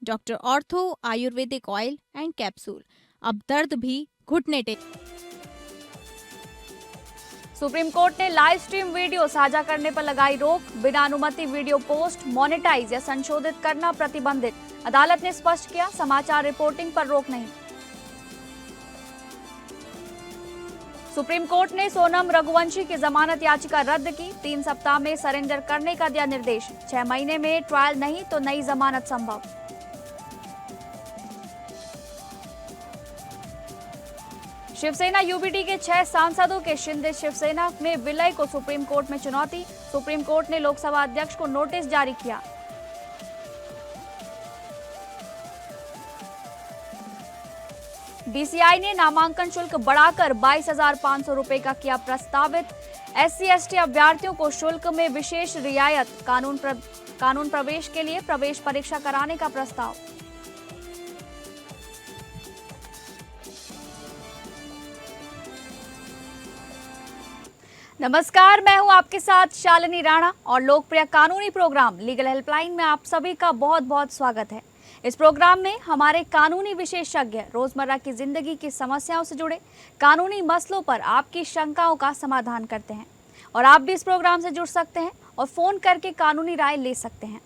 Doctor ortho Ayurvedic oil and capsule. अब दर्द भी घुटने टेक। सुप्रीम कोर्ट ने लाइव स्ट्रीम वीडियो साझा करने पर लगाई रोक। बिना अनुमति वीडियो पोस्ट, मोनेटाइज या संशोधित करना प्रतिबंधित। अदालत ने स्पष्ट किया, समाचार रिपोर्टिंग पर रोक नहीं। सुप्रीम कोर्ट ने सोनम रघुवंशी की जमानत याचिका रद्द की। 3 सप्ताह में सरेंडर करने का दिया निर्देश। 6 महीने में ट्रायल नहीं तो नई जमानत संभव। शिवसेना यूबीटी के 6 सांसदों के शिंदे शिवसेना में विलय को सुप्रीम कोर्ट में चुनौती। सुप्रीम कोर्ट ने लोकसभा अध्यक्ष को नोटिस जारी किया। डीसीआई ने नामांकन शुल्क बढ़ाकर 22,500 रुपए का किया प्रस्तावित। SC/ST अभ्यर्थियों को शुल्क में विशेष रियायत। कानून प्रवेश के लिए प्रवेश परीक्षा कराने का प्रस्ताव। नमस्कार, मैं हूं आपके साथ शालिनी राणा और लोकप्रिय कानूनी प्रोग्राम लीगल हेल्पलाइन में आप सभी का बहुत बहुत स्वागत है। इस प्रोग्राम में हमारे कानूनी विशेषज्ञ रोजमर्रा की जिंदगी की समस्याओं से जुड़े कानूनी मसलों पर आपकी शंकाओं का समाधान करते हैं और आप भी इस प्रोग्राम से जुड़ सकते हैं और फोन करके कानूनी राय ले सकते हैं।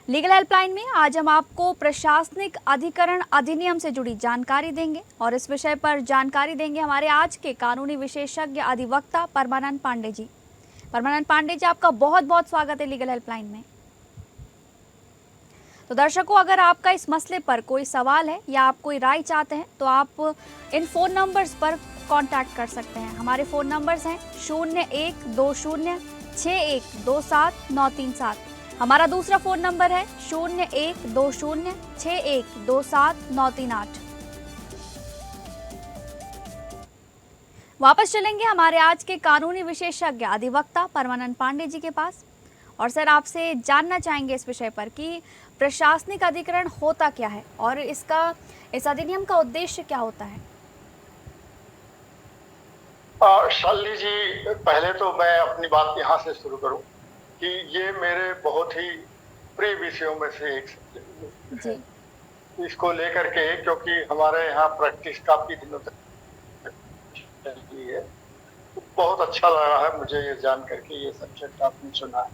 लीगल हेल्पलाइन में आज हम आपको प्रशासनिक अधिकरण अधिनियम से जुड़ी जानकारी देंगे और इस विषय पर जानकारी देंगे हमारे आज के कानूनी विशेषज्ञ अधिवक्ता परमानंद पांडे जी। परमानंद पांडे जी, आपका बहुत बहुत स्वागत है लीगल हेल्पलाइन में। तो दर्शकों, अगर आपका इस मसले पर कोई सवाल है या आप कोई राय चाहते हैं तो आप इन फोन नंबर्स पर कांटेक्ट कर सकते हैं। हमारे फोन नंबर्स हैं 0120612793 हमारा दूसरा फोन नंबर है 0120612793। वापस चलेंगे हमारे आज के कानूनी विशेषज्ञ अधिवक्ता परमानंद पांडे जी के पास और सर, आपसे जानना चाहेंगे इस विषय पर कि प्रशासनिक अधिकरण होता क्या है और इस अधिनियम का उद्देश्य क्या होता है। शालिनी जी, पहले तो मैं अपनी बात यहाँ से शुरू करूँ कि ये मेरे बहुत ही प्रिय विषयों में से एक सब्जेक्ट है। इसको लेकर के, क्योंकि हमारे यहाँ प्रैक्टिस काफी दिनों तक चली है, बहुत अच्छा लगा है मुझे ये जान करके ये सब्जेक्ट आपने चुना है।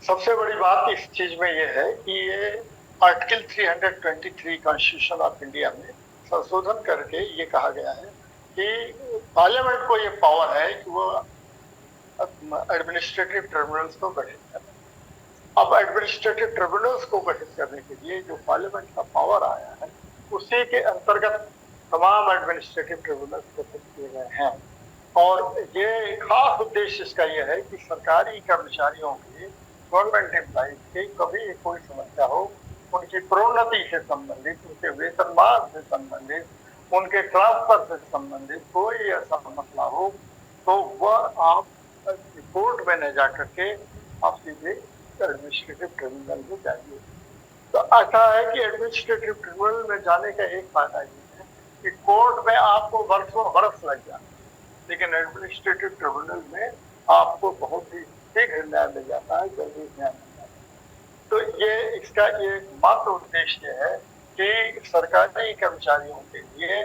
सबसे बड़ी बात इस चीज में ये है कि ये आर्टिकल 323 कॉन्स्टिट्यूशन ऑफ इंडिया में संशोधन करके ये कहा गया है कि पार्लियामेंट को ये पावर है कि वो एडमिनिस्ट्रेटिव ट्रिब्यूनल्स को गठित करें। अब एडमिनिस्ट्रेटिव ट्रिब्यूनल्स को गठित करने के लिए जो पार्लियामेंट का पावर आया है, उसी के अंतर्गत तमाम एडमिनिस्ट्रेटिव ट्रिब्यूनल्स गठित किए गए हैं। और ये खास उद्देश्य इसका यह है कि सरकारी कर्मचारियों के, गवर्नमेंट एम्प्लॉइज के कभी कोई समस्या हो, उनकी प्रोन्नति से संबंधित, उनके वेतनमान से संबंधित, उनके ट्रांसफर से संबंधित कोई ऐसा मसला हो तो वह आप कोर्ट में न जा करके आप सीधे एडमिनिस्ट्रेटिव ट्रिब्यूनल में जाइए। तो ऐसा है कि एडमिनिस्ट्रेटिव ट्रिब्यूनल में जाने का एक फायदा ये है कि कोर्ट में आपको वर्षों बरस लग जाए, लेकिन एडमिनिस्ट्रेटिव ट्रिब्यूनल में आपको बहुत ही शीघ्र न्याय मिल जाता है, जल्दी न्याय मिल जाता है। तो ये इसका एक मात्र उद्देश्य है कि सरकारी कर्मचारियों के लिए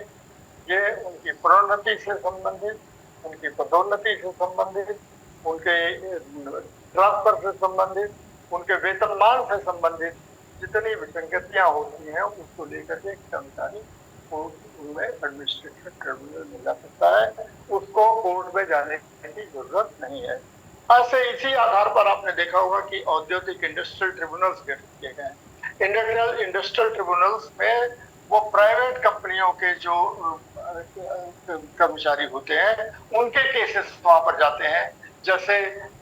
ये उनकी प्रोन्नति से संबंधित, उनकी पदोन्नति से संबंधित, उनके ट्रांसफर से संबंधित, उनके वेतनमान से संबंधित जितनी विसंगतियां होती हैं उसको लेकर के कर्मचारी उनमें एडमिनिस्ट्रेटिव ट्रिब्यूनल में जा सकता है, उसको कोर्ट में जाने की जरूरत नहीं है। ऐसे इसी आधार पर आपने देखा होगा कि औद्योगिक इंडस्ट्रियल ट्रिब्यूनल्स गठित किए गए हैं। इंडस्ट्रियल ट्रिब्यूनल्स में वो प्राइवेट कंपनियों के जो कर्मचारी होते हैं उनके केसेस वहां पर जाते हैं, जैसे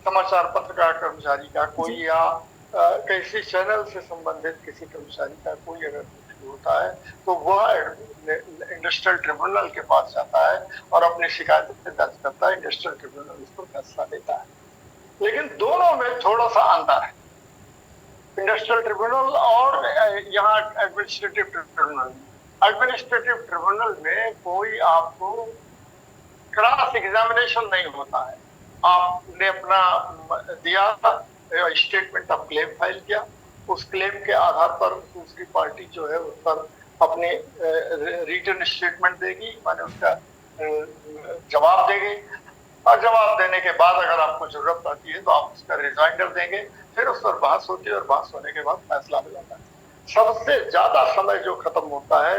समाचार पत्र का कर्मचारी का कोई या किसी चैनल से संबंधित किसी कर्मचारी का कोई अगर कुछ होता है तो वह इंडस्ट्रियल ट्रिब्यूनल के पास जाता है और अपनी शिकायत दर्ज करता है। इंडस्ट्रियल ट्रिब्यूनल इसको फैसला देता है। लेकिन दोनों में थोड़ा सा अंतर है, इंडस्ट्रियल ट्रिब्यूनल और यहाँ एडमिनिस्ट्रेटिव ट्रिब्यूनल। एडमिनिस्ट्रेटिव ट्रिब्यूनल में कोई आपको क्रॉस एग्जामिनेशन नहीं होता है। आपने अपना दिया, स्टेटमेंट ऑफ क्लेम फाइल किया, उस क्लेम के आधार पर दूसरी पार्टी जो है उस पर अपने रिटन स्टेटमेंट देगी, माने उसका जवाब देगी, और जवाब देने के बाद अगर आपको जरूरत पड़ती है तो आप उसका रिजाइंडर देंगे, फिर उस पर बहस होती है और बहस होने के बाद फैसला हो जाता है। सबसे ज्यादा समय जो खत्म होता है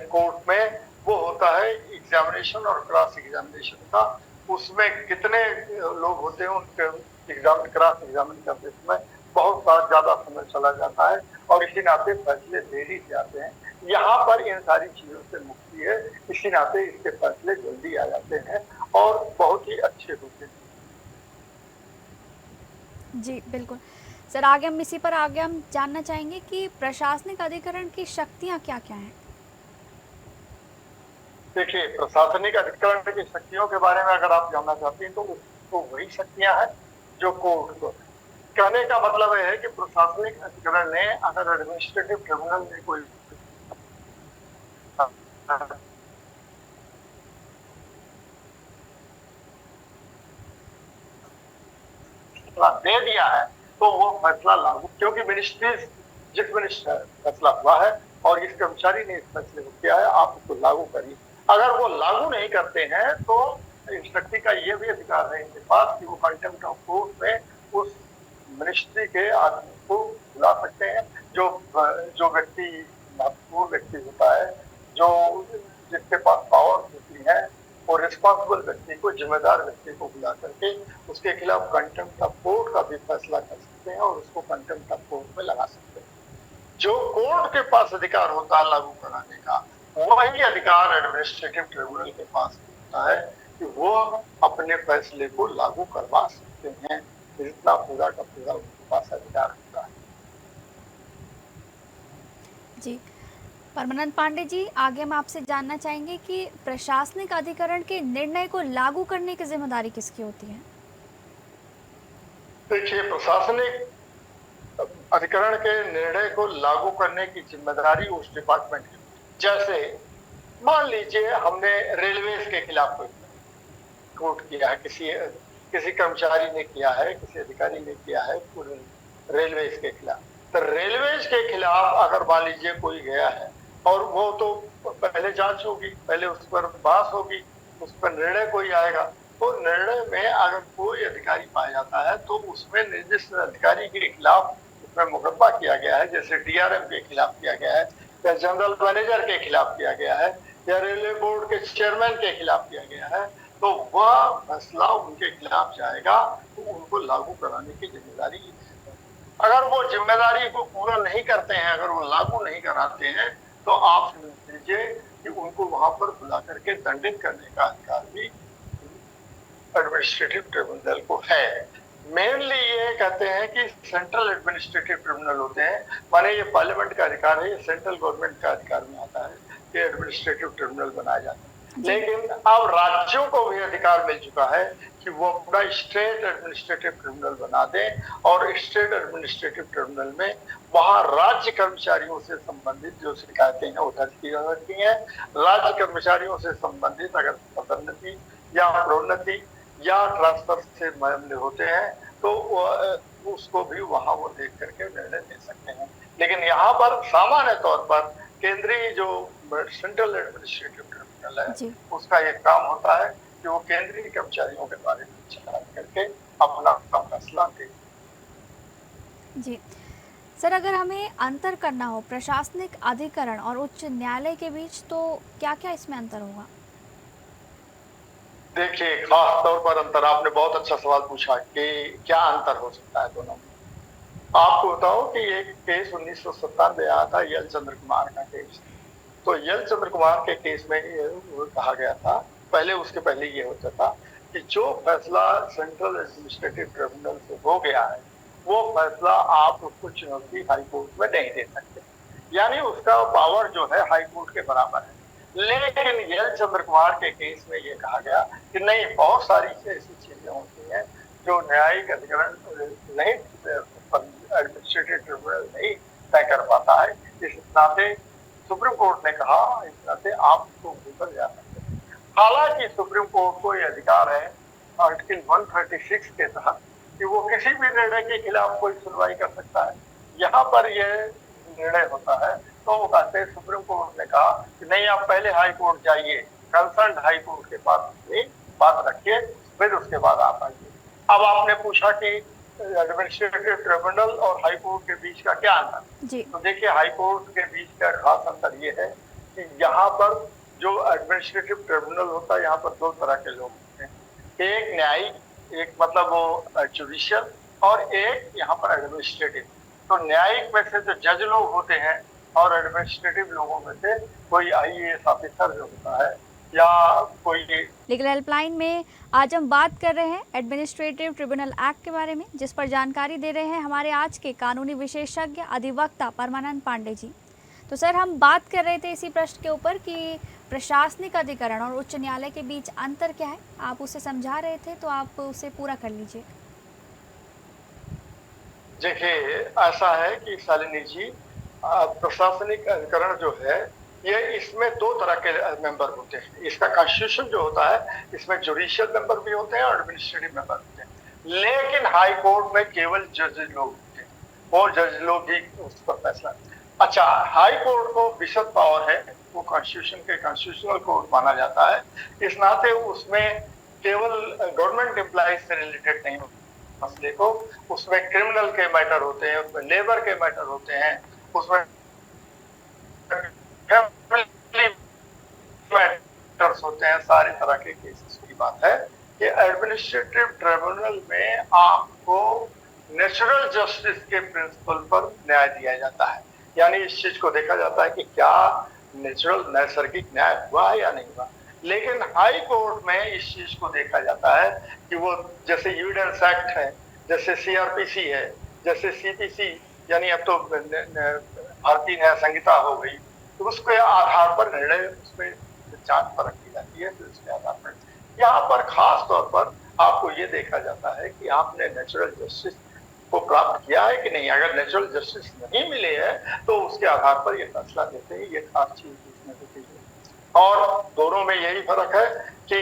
कोर्ट में वो होता है एग्जामिनेशन और क्रॉस एग्जामिनेशन का। उसमें कितने लोग होते हैं उनके एग्जाम क्रॉस एग्जामिन करते समय बहुत ज्यादा समय चला जाता है और इसी नाते फैसले देरी से आते हैं। यहाँ पर इन सारी चीजों से मुक्ति है, इसी नाते इसके फैसले जल्दी आ जाते हैं और बहुत ही अच्छे होते हैं। जी बिल्कुल सर, आगे हम जानना चाहेंगे कि प्रशासनिक अधिकरण की शक्तियां क्या क्या हैं। देखिए, प्रशासनिक अधिकरण की शक्तियों के बारे में अगर आप जानना चाहते हैं तो वही शक्तियां हैं जो कोर्ट को, कहने का मतलब है कि प्रशासनिक अधिकरण ने अगर एडमिनिस्ट्रेटिव ट्रिब्यूनल में कोई दे दिया है तो वो फैसला लागू, क्योंकि मिनिस्ट्रीज जिस मिनिस्टर फैसला हुआ है और इस कर्मचारी ने इस फैसले को किया है, आप उसको लागू करिए। अगर वो लागू नहीं करते हैं तो शक्ति का ये भी अधिकार है इनके पास कि वो कंटेम्प्ट ऑफ कोर्ट में उस मिनिस्ट्री के आदमी को बुला सकते हैं, जो व्यक्ति महत्वपूर्ण व्यक्ति होता है, जो जिसके पास पावर होती है, और रिस्पॉन्सिबल व्यक्ति को, जिम्मेदार व्यक्ति को बुला करके उसके खिलाफ कंटेम्प्ट ऑफ कोर्ट का भी फैसला कर सकते हैं और उसको कंटेम्प्ट ऑफ कोर्ट में लगा सकते हैं। जो कोर्ट के पास अधिकार होता है लागू कराने का, वही अधिकार एडमिनिस्ट्रेटिव ट्रिब्यूनल के पास होता है कि वो अपने फैसले को लागू करवा सकते हैं। इतना पूरा का पूरा उनके पास अधिकार होता है। जी परमानंद पांडे जी, आगे हम आपसे जानना चाहेंगे कि प्रशासनिक अधिकरण के निर्णय को लागू करने की जिम्मेदारी किसकी होती है। देखिए, प्रशासनिक अधिकरण के निर्णय को लागू करने की जिम्मेदारी उस डिपार्टमेंट की, जैसे मान लीजिए हमने रेलवेज के खिलाफ कोई कोर्ट किया है, किसी कर्मचारी ने किया है, किसी अधिकारी ने किया है रेलवेज के खिलाफ, तो रेलवेज के खिलाफ अगर मान लीजिए कोई गया है और वो तो पहले जांच होगी, पहले उस पर बहस होगी, उस पर निर्णय कोई आएगा, तो निर्णय में अगर कोई अधिकारी पाया जाता है तो उसमें जिस अधिकारी के खिलाफ उसमें मुकदमा किया गया है, जैसे डीआरएम के खिलाफ किया गया है या जनरल मैनेजर के खिलाफ किया गया है या रेलवे बोर्ड के चेयरमैन के खिलाफ किया गया है, तो वह फैसला उनके खिलाफ जाएगा तो उनको लागू कराने की जिम्मेदारी। अगर वो जिम्मेदारी को पूरा नहीं करते हैं, अगर वो लागू नहीं कराते हैं, तो आप समझ लीजिए कि उनको वहां पर बुला करके दंडित करने का अधिकार भी एडमिनिस्ट्रेटिव ट्रिब्यूनल को है। मेनली ये कहते हैं कि सेंट्रल एडमिनिस्ट्रेटिव ट्रिब्यूनल होते हैं, माने ये पार्लियामेंट का अधिकार है, ये सेंट्रल गवर्नमेंट का अधिकार में आता है कि एडमिनिस्ट्रेटिव ट्रिब्यूनल बनाया जाता है। लेकिन अब राज्यों को भी अधिकार मिल चुका है कि वो अपना स्टेट एडमिनिस्ट्रेटिव ट्रिब्यूनल बना दें और स्टेट एडमिनिस्ट्रेटिव ट्रिब्यूनल में वहां राज्य कर्मचारियों से संबंधित जो शिकायतें हैं वो दर्ज की जा सकती हैं। राज्य कर्मचारियों से संबंधित अगर पदोन्नति या प्रोन्नति या ट्रांसफर से मामले होते हैं तो उसको भी वहां वो देख करके निर्णय ले सकते हैं। लेकिन यहाँ पर सामान्य तौर पर केंद्रीय जो सेंट्रल एडमिनिस्ट्रेटिव ट्रिब्यूनल है उसका एक काम होता है कि वो केंद्रीय कर्मचारियों के बारे में विचार करके अपना फैसला दे। जी सर, अगर हमें अंतर करना हो प्रशासनिक अधिकरण और उच्च न्यायालय के बीच, तो क्या क्या इसमें अंतर होगा। देखिए, खास तौर पर अंतर, आपने बहुत अच्छा सवाल पूछा कि क्या अंतर हो सकता है दोनों में। आपको बताओ कि एक केस 1997 आया था, यल चंद्र कुमार का केस। तो यल चंद्र कुमार के केस में कहा गया था, पहले उसके पहले ये होता था कि जो फैसला सेंट्रल एडमिनिस्ट्रेटिव ट्रिब्यूनल से हो गया है वो फैसला आप उसको चुनौती हाई कोर्ट में नहीं दे सकते, यानी उसका पावर जो है हाई कोर्ट के बराबर है। लेकिन यल चंद्र कुमार के केस में ये कहा गया कि नहीं, बहुत सारी ऐसी चीजें होती हैं जो न्यायिक अधिकरण नहीं, एडमिनिस्ट्रेटिव ट्रिब्यूनल नहीं तय कर पाता है। इस नाते सुप्रीम कोर्ट ने कहा, इस नाते आप उसको ऊपर जा सकते हैं। हालांकि सुप्रीम कोर्ट को यह अधिकार है आर्टिकल 136 के तहत कि वो किसी भी निर्णय के खिलाफ कोई सुनवाई कर सकता है, यहाँ पर ये निर्णय होता है तो वो कहते हैं, सुप्रीम कोर्ट ने कहा कि नहीं, आप पहले हाई कोर्ट जाइए, कंसर्न हाई कोर्ट के पास बात रखिए, फिर उसके बाद आप आइए। अब आपने पूछा कि एडमिनिस्ट्रेटिव ट्रिब्यूनल और हाई कोर्ट के बीच का क्या अंतर। जी तो देखिए, हाई कोर्ट के बीच का खास अंतर ये है कि यहाँ पर जो एडमिनिस्ट्रेटिव ट्रिब्यूनल होता है, यहाँ पर दो तरह के लोग होते हैं, एक न्यायिक, एक मतलब वो जुडिशियल, और एक यहाँ पर एडमिनिस्ट्रेटिव। तो न्यायिक में से जो जज लोग होते हैं और एडमिनिस्ट्रेटिव लोगों में से कोई IAS ऑफिसर जो होता है या कोई। लीगल हेल्पलाइन में आज हम बात कर रहे हैं एडमिनिस्ट्रेटिव ट्रिब्यूनल एक्ट के बारे में, जिस पर जानकारी दे रहे हैं हमारे आज के कानूनी विशेषज्ञ अधिवक्ता परमानंद पांडे जी। तो सर, हम बात कर रहे थे इसी प्रश्न के ऊपर कि प्रशासनिक अधिकरण और उच्च न्यायालय के बीच अंतर क्या है। आप उसे समझा रहे थे, तो आप उसे पूरा कर लीजिए। देखिए, ऐसा है कि शालिनी जी, प्रशासनिक अधिकरण जो है, ये इसमें दो तरह के मेंबर होते हैं। इसका कॉन्स्टिट्यूशन जो होता है, इसमें जुडिशियल मेंबर भी होते हैं और एडमिनिस्ट्रेटिव मेंबर होते हैं। लेकिन हाई कोर्ट में केवल जज लोग होते हैं, वो जज लोग ही उस पर फैसला। अच्छा, हाई कोर्ट को विशद पावर है, वो कॉन्स्टिट्यूशन के कॉन्स्टिट्यूशनल कोर्ट माना जाता है। इस नाते उसमें केवल गवर्नमेंट एम्प्लॉइज से रिलेटेड नहीं मसले को, उसमें क्रिमिनल के मैटर होते हैं, उसमें लेबर के मैटर होते हैं, उसमें फैमिली मैटर्स होते हैं, सारे तरह के केसेस की बात है कि एडमिनिस्ट्रेटिव ट्रिब्यूनल में आपको नेचुरल जस्टिस के प्रिंसिपल पर न्याय दिया जाता है। यानी इस चीज को देखा जाता है कि क्या नेचुरल नैसर्गिक न्याय हुआ है या नहीं हुआ। लेकिन हाई कोर्ट में इस चीज को देखा जाता है कि वो जैसे एविडेंस एक्ट है, जैसे CRPC है, जैसे CPC, यानी अब तो भारतीय न्याय संहिता हो गई, तो उसके आधार पर निर्णय उसमें जांच परख की जाती है। तो उसके आधार पर यहाँ पर खास तौर पर आपको ये देखा जाता है कि आपने नेचुरल जस्टिस को प्राप्त किया है कि नहीं। अगर नेचुरल जस्टिस नहीं मिले है तो उसके आधार पर ये फैसला देते हैं। ये खास चीज इसमें होती है। और दोनों में यही फर्क है कि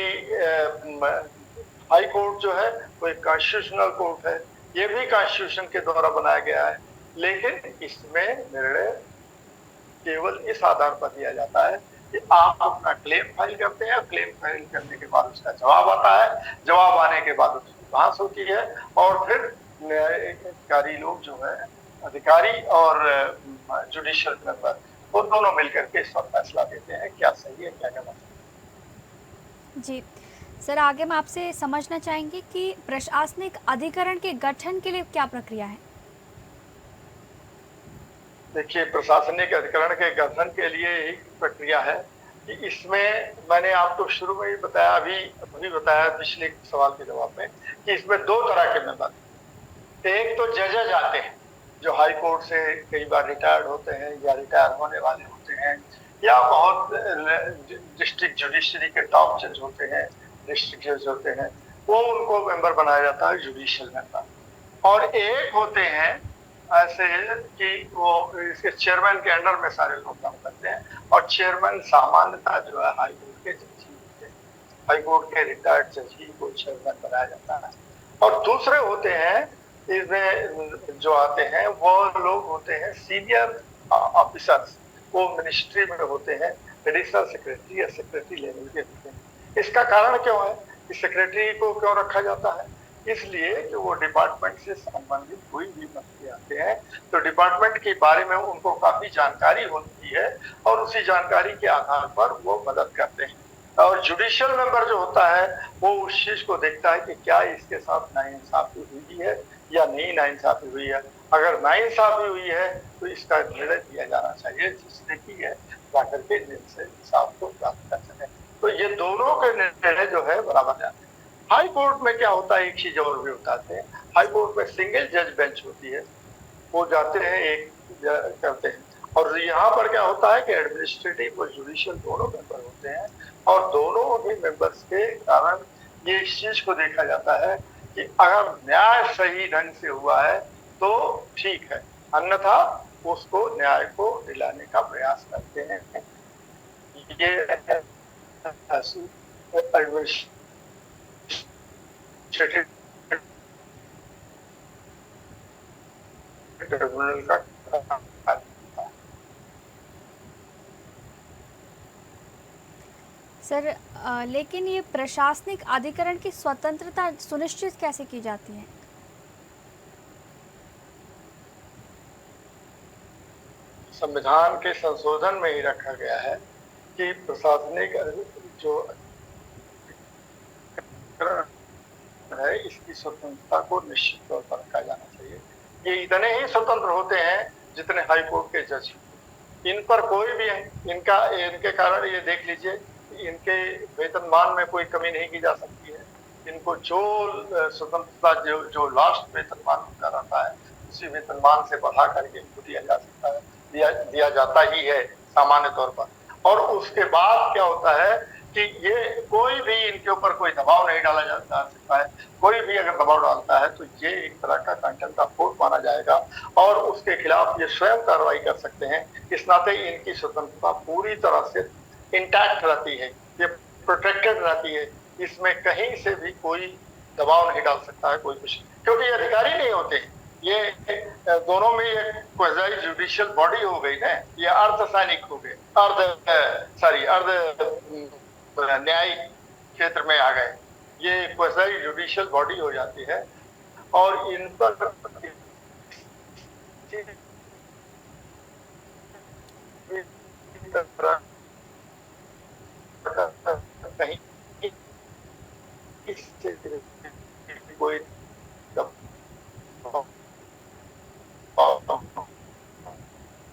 हाई कोर्ट जो है वो एक कॉन्स्टिट्यूशनल कोर्ट है, ये भी कॉन्स्टिट्यूशन के द्वारा बनाया गया है, लेकिन इसमें निर्णय केवल इस आधार पर दिया जाता है कि आप अपना क्लेम फाइल करते हैं, क्लेम फाइल करने के बाद उसका जवाब आता है, जवाब आने के बाद उसकी बहस होती है, और फिर अधिकारी लोग जो है, अधिकारी और जुडिशियल मेंबर, वो दोनों मिलकर के इस पर फैसला देते हैं क्या सही है क्या गलत है। जी सर, आगे हम आपसे समझना चाहेंगे कि प्रशासनिक अधिकरण के गठन के लिए क्या प्रक्रिया है। देखिए, प्रशासनिक अधिकरण के गठन के लिए एक प्रक्रिया है कि इसमें मैंने आपको शुरू में ही बताया, अभी बताया पिछले सवाल के जवाब में, कि इसमें दो तरह के मेंबर। एक तो जजेज आते हैं जो हाई कोर्ट से कई बार रिटायर्ड होते हैं या रिटायर होने वाले होते हैं, या बहुत डिस्ट्रिक्ट जुडिशरी के टॉप जज होते हैं, डिस्ट्रिक्ट जज होते हैं, वो उनको मेंबर बनाया जाता है, जुडिशियल मेंबर। और एक होते हैं ऐसे कि वो इसके चेयरमैन के अंडर में सारे लोग काम करते हैं, और चेयरमैन सामान्यतः जो है हाई कोर्ट के जज ही होते हैं। हाई कोर्ट के रिटायर्ड जज ही को चेयरमैन बनाया जाता है। और दूसरे होते हैं इसमें जो आते हैं, वो लोग होते हैं सीनियर ऑफिसर्स, वो मिनिस्ट्री में होते हैं, एडिशनल सेक्रेटरी या सेक्रेटरी लेवल के होते हैं। इसका कारण क्यों है कि सेक्रेटरी को क्यों रखा जाता है? इसलिए कि वो डिपार्टमेंट से संबंधित कोई भी मसले आते हैं तो डिपार्टमेंट के बारे में उनको काफी जानकारी होती है, और उसी जानकारी के आधार पर वो मदद करते हैं। और जुडिशियल मेंबर जो होता है वो उस चीज को देखता है कि क्या इसके साथ नाइंसाफी हुई है या नहीं नाइंसाफी हुई है। अगर नाइंसाफी हुई है तो इसका निर्णय दिया जाना चाहिए, जिससे कि है जाकर के से इंसाफ को प्राप्त कर सके। तो ये दोनों के निर्णय जो है बराबर जाते हैं। हाई कोर्ट में क्या होता है, एक चीज और भी बताते हैं। हाई कोर्ट में सिंगल जज बेंच होती है, वो जाते हैं एक करते हैं। और यहाँ पर क्या होता है कि एडमिनिस्ट्रेटिव और जुडिशियल दोनों मेंबर होते हैं, और दोनों ही मेंबर्स के कारण ये इस चीज को देखा जाता है कि अगर न्याय सही ढंग से हुआ है तो ठीक है, अन्यथा उसको न्याय को दिलाने का प्रयास करते हैं। ये ट्रिब्यूनल का कार्य है। सर लेकिन ये प्रशासनिक अधिकरण की स्वतंत्रता सुनिश्चित कैसे की जाती है? संविधान के संशोधन में ही रखा गया है कि प्रशासनिक जो है इसकी स्वतंत्रता को निश्चित तौर पर रखा जाना चाहिए। ये इतने ही स्वतंत्र होते हैं जितने हाई कोर्ट के जज। इन पर कोई भी इनके कारण ये देख लीजिए, इनके वेतनमान में कोई कमी नहीं की जा सकती है। इनको जो स्वतंत्रता जो लास्ट वेतनमान उनका रहता है उसी वेतनमान से बढ़ा करके इनको दिया जा सकता है, दिया जाता ही है सामान्य तौर पर। और उसके बाद क्या होता है कि ये कोई भी इनके ऊपर कोई दबाव नहीं डाला जा सकता है। कोई भी अगर दबाव डालता है तो ये एक तरह का कंटेम्प्ट ऑफ कोर्ट माना जाएगा और उसके खिलाफ ये स्वयं कार्रवाई कर सकते हैं। इस नाते इनकी स्वतंत्रता पूरी तरह से इंटैक्ट रहती है, ये प्रोटेक्टेड रहती है। इसमें कहीं से भी कोई दबाव नहीं डाल सकता है कोई कुछ, क्योंकि ये अधिकारी नहीं होते। ये दोनों में ये क्वाज़ी जुडिशियल बॉडी हो गई ना, ये अर्धसैनिक हो गए, अर्ध न्यायिक क्षेत्र में आ गए। ये क्वाज़ी जुडिशियल बॉडी हो जाती है और इन पर कहीं कोई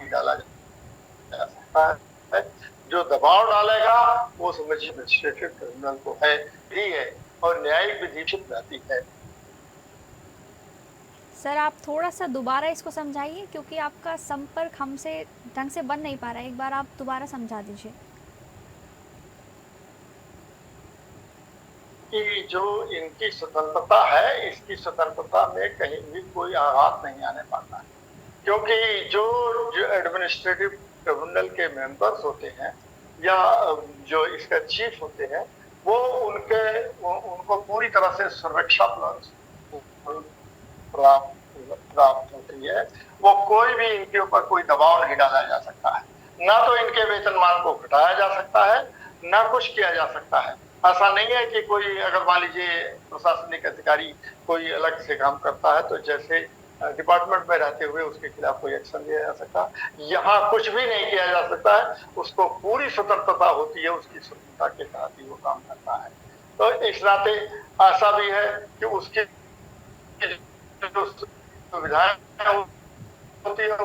डाला जा सकता है। जो दबाव डालेगा वो समझिए एडमिनिस्ट्रेटिव ट्रिब्यूनल को है ही है और न्यायिक विधि रहती है। सर आप थोड़ा सा दोबारा इसको समझाइए, क्योंकि आपका संपर्क हमसे ढंग से बन नहीं पा रहा है। एक बार आप दोबारा समझा दीजिए। कि जो इनकी स्वतंत्रता है, इसकी स्वतंत्रता में कहीं भी कोई आघात नहीं आने पाता है, क्योंकि जो एडमिनिस्ट्रेटिव ट्रिब्यूनल के मेंबर्स होते हैं या जो इसका चीफ होते हैं वो उनको पूरी तरह से सुरक्षा प्राप्त होती है। वो कोई भी इनके ऊपर कोई दबाव नहीं डाला जा सकता है, ना तो इनके वेतनमान को घटाया जा सकता है, ना कुछ किया जा सकता है। ऐसा नहीं है कि कोई अगर मान लीजिए प्रशासनिक अधिकारी कोई अलग से काम करता है तो जैसे डिपार्टमेंट में रहते हुए उसके खिलाफ कोई एक्शन लिया जा सकता है। यहाँ कुछ भी नहीं किया जा सकता है, उसको पूरी स्वतंत्रता होती है, उसकी स्वतंत्रता के तहत ही वो काम करता है। तो इस नाते ऐसा भी है कि उसकी जो सुविधाएं होती है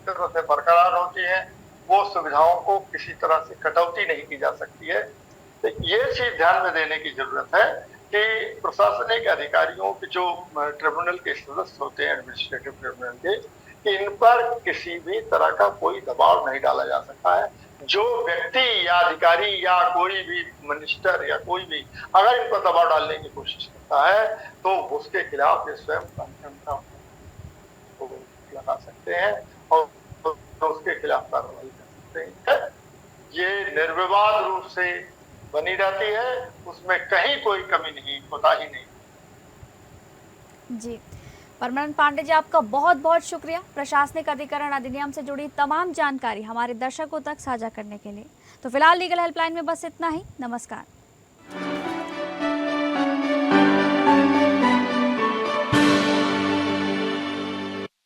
से बरकरार होती है, वो सुविधाओं को किसी तरह से कटौती नहीं की जा सकती है। तो ये चीज ध्यान में देने की जरूरत है कि प्रशासनिक अधिकारियों के जो ट्रिब्यूनल के सदस्य होते हैं एडमिनिस्ट्रेटिव ट्रिब्यूनल के, इन पर किसी भी तरह का कोई दबाव नहीं डाला जा सकता है। जो व्यक्ति या अधिकारी या कोई भी मिनिस्टर या कोई भी अगर इन पर दबाव डालने की कोशिश करता है तो उसके खिलाफ ये स्वयं कंटेम्प्ट लगा सकते हैं और उसके खिलाफ कार्रवाई कर सकते हैं। ये निर्विवाद रूप से बनी रहती है, उसमें कहीं कोई कमी नहीं, कोताही नहीं। जी परमानंद पांडे जी, आपका बहुत बहुत शुक्रिया प्रशासनिक अधिकरण अधिनियम से जुड़ी तमाम जानकारी हमारे दर्शकों तक साझा करने के लिए। तो फिलहाल लीगल हेल्पलाइन में बस इतना ही। नमस्कार।